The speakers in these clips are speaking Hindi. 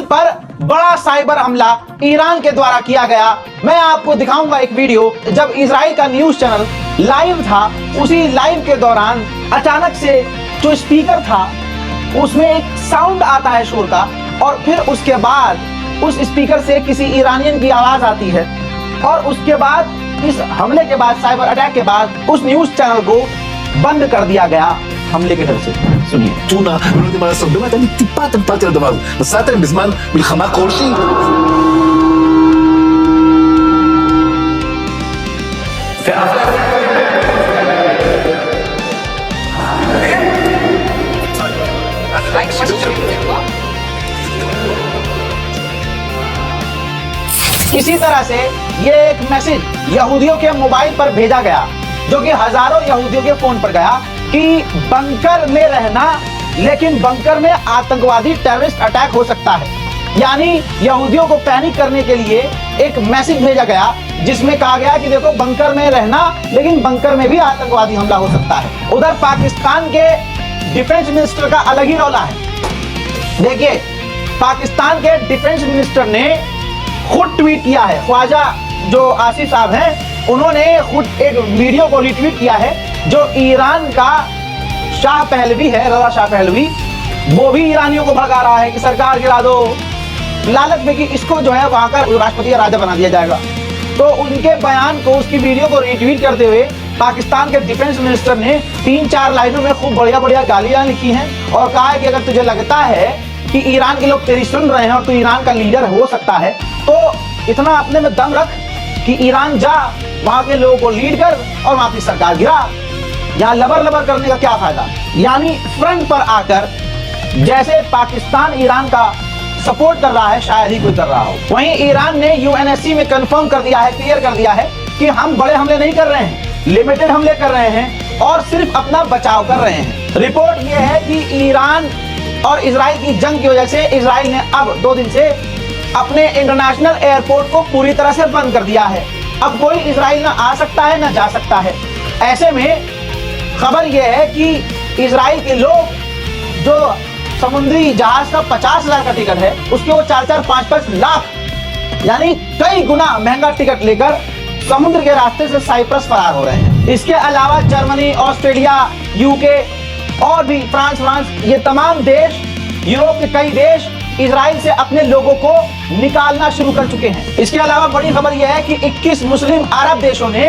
पर बड़ा साइबर हमला ईरान के द्वारा किया गया। मैं आपको दिखाऊंगा एक वीडियो, जब इजराइल का न्यूज चैनल लाइव था, उसी लाइव के दौरान अचानक से जो स्पीकर था उसमें एक साउंड आता है शोर का, और फिर उसके बाद उस स्पीकर से किसी ईरानियन की आवाज आती है, और उसके बाद इस हमले के बाद, साइबर अटैक के बाद, उस न्यूज चैनल को बंद कर दिया गया हमले के डर से। सुनिए। טונה, ולא יודעים מה לעשות. באמת, אין לי טיפת אמפתיה לדבר הזה. נסעתם בזמן מלחמה כלשהי? इसी तरह से ये एक मैसेज यहूदियों के मोबाइल पर भेजा गया, जो कि हजारों यहूदियों के फोन पर गया कि बंकर में रहना, लेकिन बंकर में आतंकवादी टेररिस्ट अटैक हो सकता है। यानी यहूदियों को पैनिक करने के लिए एक मैसेज भेजा गया, जिसमें कहा गया कि देखो बंकर में रहना, लेकिन बंकर में भी आतंकवादी हमला हो सकता है। उधर पाकिस्तान के डिफेंस मिनिस्टर का अलग ही रौला है। देखिए, पाकिस्तान के डिफेंस मिनिस्टर ने खुद ट्वीट किया है। ख्वाजा जो आसिफ साहब हैं, उन्होंने खुद एक वीडियो को रिट्वीट किया है, जो ईरान का शाह पहलवी है, रजा शाह पहलवी, वो भी ईरानियों को भड़का रहा है कि सरकार गिरा दो, लालच में कि इसको जो है वहां का राष्ट्रपति या राजा बना दिया जाएगा। तो उनके बयान को, उसकी वीडियो को रिट्वीट करते हुए पाकिस्तान के डिफेंस मिनिस्टर ने 3-4 लाइनों में खूब बढ़िया बढ़िया गालियां लिखी हैं, और कहा है कि अगर तुझे लगता है कि ईरान के लोग तेरी सुन रहे हैं और तू ईरान का लीडर हो सकता है, तो इतना अपने में दम रख कि ईरान जा, वहां के लोगों को लीड कर और वहां की सरकार गिरा। यहाँ लबर लबर करने का क्या फायदा। यानी फ्रंट पर आकर जैसे पाकिस्तान ईरान का सपोर्ट कर रहा है, शायद ही कोई कर रहा हो। वहीं ईरान ने यूएनएससी में कंफर्म कर दिया है, क्लियर कर दिया है कि हम बड़े हमले नहीं कर रहे हैं, लिमिटेड हमले कर रहे हैं और सिर्फ अपना बचाव कर रहे हैं। रिपोर्ट यह है कि ईरान और इजराइल की जंग की वजह से इजराइल ने अब 2 दिन से अपने इंटरनेशनल एयरपोर्ट को पूरी तरह से बंद कर दिया है। अब कोई इजराइल ना आ सकता है ना जा सकता है। ऐसे में खबर यह है कि इजराइल के लोग जो समुद्री जहाज का 50,000 का टिकट है, उसके वो 4-4, 5-5 लाख, यानी कई गुना महंगा टिकट लेकर समुद्र के रास्ते से साइप्रस फरार हो रहे हैं। इसके अलावा जर्मनी, ऑस्ट्रेलिया, यूके और भी फ्रांस, ये तमाम देश, यूरोप के कई देश इजराइल से अपने लोगों को निकालना शुरू कर चुके हैं। इसके अलावा बड़ी खबर यह है कि 21 मुस्लिम अरब देशों ने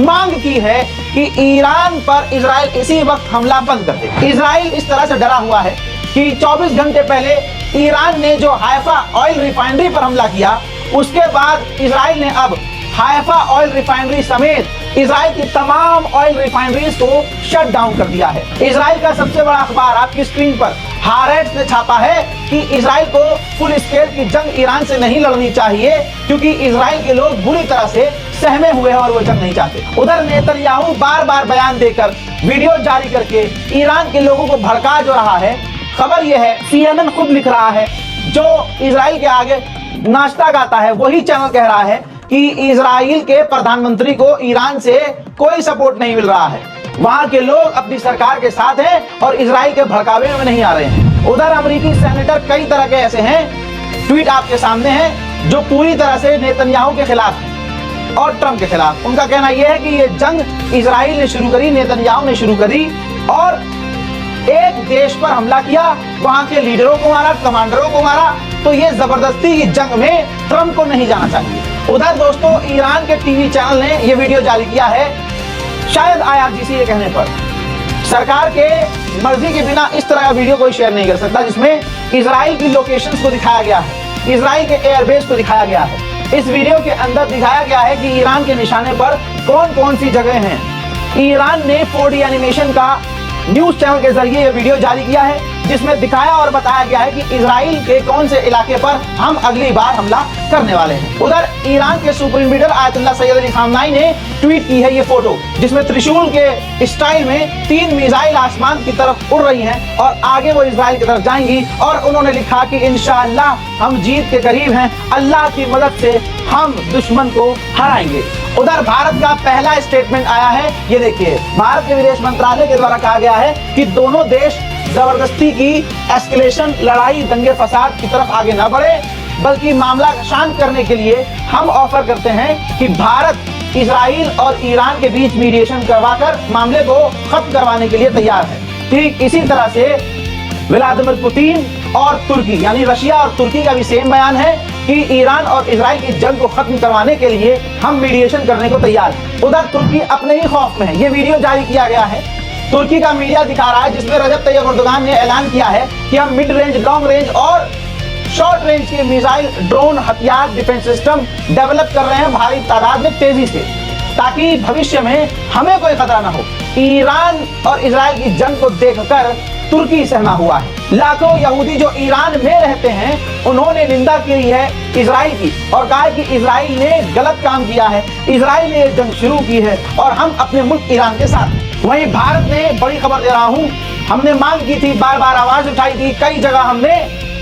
मांग की है कि ईरान पर इजराइल इसी वक्त हमला बंद कर दे। इजराइल इस तरह से डरा हुआ है कि 24 घंटे पहले ईरान ने जो हाइफा ऑयल रिफाइनरी पर हमला किया, उसके बाद इजराइल ने अब हाइफा ऑयल रिफाइनरी समेत इजराइल की तमाम ऑयल रिफाइनरीज को शट डाउन कर दिया है। इजराइल का सबसे बड़ा अखबार आपकी स्क्रीन पर हारेट्स ने छापा है कि इजराइल को फुल स्केल की जंग ईरान से नहीं लड़नी चाहिए, क्योंकि इजराइल के लोग बुरी तरह से सहमे हुए हैं और वो जंग नहीं चाहते। उधर नेतन्याहू बार-बार बयान देकर, वीडियो जारी करके ईरान के लोगों को भड़का जो रहा है। खबर यह है, CNN खुद लिख रहा है, जो इजराइल के आगे नाश्ता गाता है वही चैनल कह रहा है कि इजराइल के प्रधानमंत्री को ईरान से कोई सपोर्ट नहीं मिल रहा है, वहां के लोग अपनी सरकार के साथ हैं और इजराइल के भड़कावे में नहीं आ रहे हैं। उधर अमेरिकी सेनेटर कई तरह के ऐसे हैं, ट्वीट आपके सामने हैं, जो पूरी तरह से नेतन्याहू के खिलाफ हैं और ट्रंप के खिलाफ। उनका कहना यह है कि ये जंग इजराइल ने शुरू करी, नेतन्याहू ने शुरू करी और एक देश पर हमला किया, वहां के लीडरों को मारा, कमांडरों को मारा, तो ये जबरदस्ती की जंग में ट्रंप को नहीं जाना चाहिए। उधर दोस्तों, ईरान के टीवी चैनल ने यह वीडियो जारी किया है, शायद IRGC के कहने पर। सरकार के मर्जी के बिना इस तरह का वीडियो कोई शेयर नहीं कर सकता, जिसमें इजराइल की लोकेशंस को दिखाया गया है, इजराइल के एयरबेस को दिखाया गया है। इस वीडियो के अंदर दिखाया गया है कि ईरान के निशाने पर कौन कौन सी जगह हैं। ईरान ने 4D एनिमेशन का न्यूज चैनल के जरिए यह वीडियो जारी किया है, जिसमें दिखाया और बताया गया है कि इजराइल के कौन से इलाके पर हम अगली बार हमला करने वाले हैं। उधर ईरान के supreme leader Ayatollah Syed Ali खामनाई ने ट्वीट की है ये फोटो, जिसमें त्रिशूल के स्टाइल में 3 मिसाइल आसमान की तरफ उड़ रही हैं और आगे वो इजराइल की तरफ जाएंगी, और उन्होंने लिखा कि इंशाअल्लाह हम जीत के करीब हैं, अल्लाह की मदद से हम दुश्मन को हराएंगे। उधर भारत का पहला स्टेटमेंट आया है, ये देखिए, भारत के विदेश मंत्रालय के द्वारा कहा गया है कि दोनों देश जबरदस्ती की एस्केलेशन, लड़ाई, दंगे फसाद की तरफ आगे न बढ़े, बल्कि मामला शांत करने के लिए हम ऑफर करते हैं कि भारत इजराइल और ईरान के बीच मीडिएशन करवाकर मामले को खत्म करवाने के लिए तैयार है। ठीक इसी तरह से व्लादिमीर पुतिन और तुर्की यानी रशिया और तुर्की का भी सेम बयान है कि ईरान और इजराइल की जंग को खत्म करवाने के लिए हम मीडिएशन करने को तैयार हैं। उधर तुर्की अपने ही खौफ में है। ये वीडियो जारी किया गया है, तुर्की का मीडिया दिखा रहा है, जिसमें रजब तैयब एर्दोगान ने ऐलान किया है कि हम मिड रेंज, लॉन्ग रेंज और शॉर्ट रेंज के मिसाइल, ड्रोन, हथियार, डिफेंस सिस्टम डेवलप कर रहे हैं भारी तादाद में तेजी से, ताकि भविष्य में हमें कोई खतरा ना हो। ईरान और इजराइल की जंग को देखकर तुर्की सहमा हुआ है। लाखों यहूदी जो ईरान में रहते हैं, उन्होंने निंदा की है इजराइल की और कहा कि इजराइल ने गलत काम किया है, इजराइल ने ये जंग शुरू की है और हम अपने मुल्क ईरान के साथ। वहीं भारत ने बड़ी खबर दे रहा हूं, हमने मांग की थी, बार बार आवाज उठाई थी, कई जगह हमने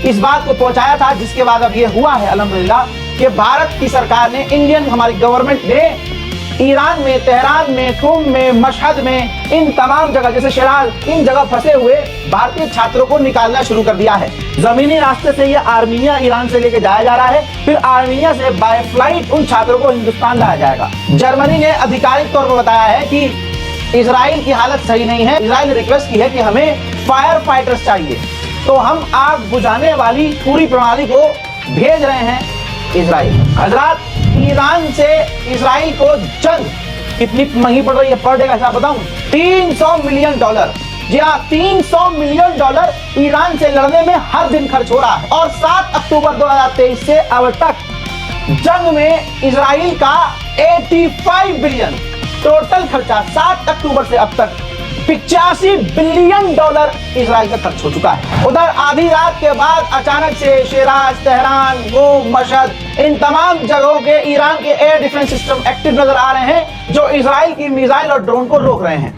इस बात को पहुंचाया था, जिसके बाद अब ये हुआ है अल्हम्दुलिल्लाह कि भारत की सरकार ने, इंडियन हमारी गवर्नमेंट ने ईरान में, तेहरान में, कुम में, मशहद में, इन तमाम जगह जैसे शिराज, इन जगह फंसे हुए भारतीय छात्रों को निकालना शुरू कर दिया है। जमीनी रास्ते से ये आर्मीनिया ईरान से लेके जाया जा रहा है, फिर आर्मीनिया से बाय फ्लाइट उन छात्रों को हिंदुस्तान लाया जाएगा। जर्मनी ने आधिकारिक तौर पर बताया है कि इजराइल की हालत सही नहीं है। इजराइल ने रिक्वेस्ट की है कि हमें फायर फाइटर्स चाहिए, तो हम आग बुझाने वाली पूरी प्रणाली को भेज रहे हैं इजराइल। हजरात, ईरान से इजराइल को जंग कितनी महंगी पड़ रही है पर डे का हिसाब बताऊं, $300 मिलियन। जी हाँ, $300 मिलियन ईरान से लड़ने में हर दिन खर्च हो रहा है। और 7 अक्टूबर 2023 से अब तक जंग में इजराइल का 85 बिलियन टोटल खर्चा, 7 अक्टूबर से अब तक $85 बिलियन इजराइल का खर्च हो चुका है। उधर आधी रात के बाद अचानक से शिराज, तेहरान, कुम, मशहद, इन तमाम जगहों के ईरान के एयर डिफेंस सिस्टम एक्टिव नजर आ रहे हैं, जो इजराइल की मिसाइल और ड्रोन को रोक रहे हैं।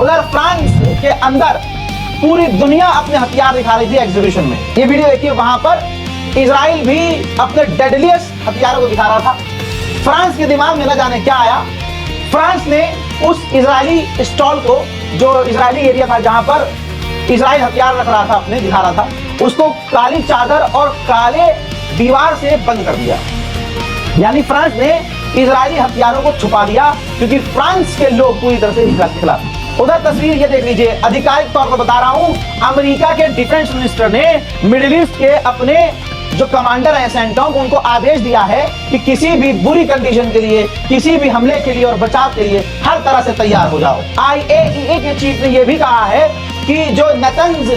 उधर फ्रांस के अंदर पूरी दुनिया अपने हथियार दिखा रही थी एग्जीबिशन में। ये वीडियो देखिए, वहां पर इजराइल भी अपने डेडलिएस्ट हथियारों को दिखा रहा था। फ्रांस के दिमाग में न जाने क्या आया, फ्रांस ने उस इजरायली स्टॉल को, जो इजरायली एरिया था जहां पर इजराइल हथियार रख रहा था, अपने दिखा रहा था, उसको काली चादर और काले दीवार से बंद कर दिया। यानी फ्रांस ने इजरायली हथियारों को छुपा दिया, क्योंकि फ्रांस के लोग पूरी तरह से इसराइल के खिलाफ। उधर तस्वीर ये देख लीजिए, आधिकारिक तौर पर बता रहा हूं, अमेरिका के डिफेंस मिनिस्टर ने मिडिल ईस्ट के अपने जो कमांडर हैं सेंटों को, उनको आदेश दिया है कि किसी भी बुरी कंडीशन के लिए, किसी भी हमले के लिए और बचाव के लिए हर तरह से तैयार हो जाओ। IAEA के चीफ ने यह भी कहा है कि जो नेतन्ज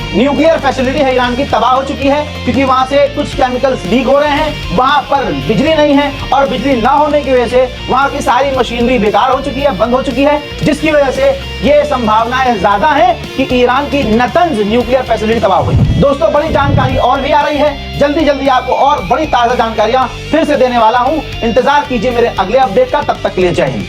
न्यूक्लियर फैसिलिटी है ईरान की, तबाह हो चुकी है, क्योंकि वहां से कुछ केमिकल्स लीक हो रहे हैं, वहां पर बिजली नहीं है और बिजली ना होने की वजह से वहां की सारी मशीनरी बेकार हो चुकी है, बंद हो चुकी है, जिसकी वजह से ये संभावनाएं ज्यादा है कि ईरान की नेतन्ज न्यूक्लियर फैसिलिटी तबाह हुई। दोस्तों, बड़ी जानकारी और भी आ रही है, जल्दी जल्दी आपको और बड़ी ताजा जानकारियां फिर से देने वाला हूं। इंतजार कीजिए मेरे अगले अपडेट का, तब तक के लिए जय हिंद।